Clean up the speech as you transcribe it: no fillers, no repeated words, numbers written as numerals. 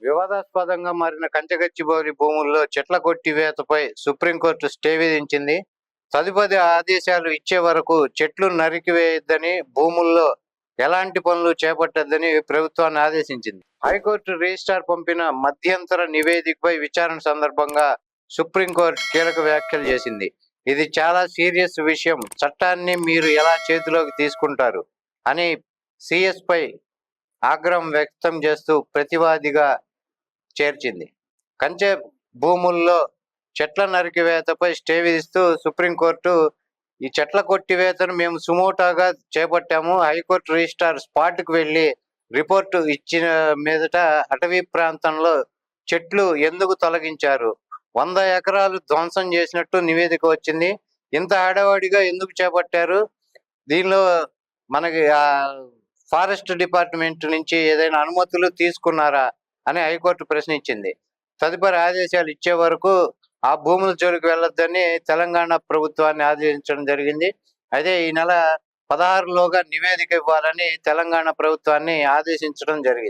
వివాదాస్పదంగా మారిన కంచగచ్చిబౌలి భూముల్లో చెట్ల కొట్టివేతపై సుప్రీంకోర్టు స్టే విధించింది. తదుపరి ఆదేశాలు ఇచ్చే వరకు చెట్లు నరికివేయొద్దని, భూముల్లో ఎలాంటి పనులు చేపట్టొద్దని ప్రభుత్వాన్ని ఆదేశించింది. హైకోర్టు రిజిస్ట్రార్ పంపిన మధ్యంతర నివేదికపై విచారణ సందర్భంగా సుప్రీంకోర్టు కీలక వ్యాఖ్యలు చేసింది. ఇది చాలా సీరియస్ విషయం, చట్టాన్ని మీరు ఎలా చేతిలోకి తీసుకుంటారు అని సిఎస్ పై ఆగ్రహం వ్యక్తం చేస్తూ ప్రతివాదిగా చేర్చింది. కంచె భూముల్లో చెట్ల నరికివేతపై స్టే విధిస్తూ సుప్రీంకోర్టు ఈ చెట్ల కొట్టివేతను మేము సుమోటాగా చేపట్టాము. హైకోర్టు రిజిస్ట్రార్ స్పాట్కు వెళ్లి రిపోర్టు ఇచ్చిన మీదట అటవీ ప్రాంతంలో చెట్లు ఎందుకు తొలగించారు, 100 ఎకరాలు ధ్వంసం చేసినట్టు నివేదిక వచ్చింది, ఇంత హడావడిగా ఎందుకు చేపట్టారు, దీనిలో మనకి ఫారెస్ట్ డిపార్ట్మెంట్ నుంచి ఏదైనా అనుమతులు తీసుకున్నారా అని హైకోర్టు ప్రశ్నించింది. తదుపరి ఆదేశాలు ఇచ్చే వరకు ఆ భూముల జోలికి వెళ్ళొద్దని తెలంగాణ ప్రభుత్వాన్ని ఆదేశించడం జరిగింది. అయితే ఈ నెల 16లోగా నివేదిక ఇవ్వాలని తెలంగాణ ప్రభుత్వాన్ని ఆదేశించడం జరిగింది.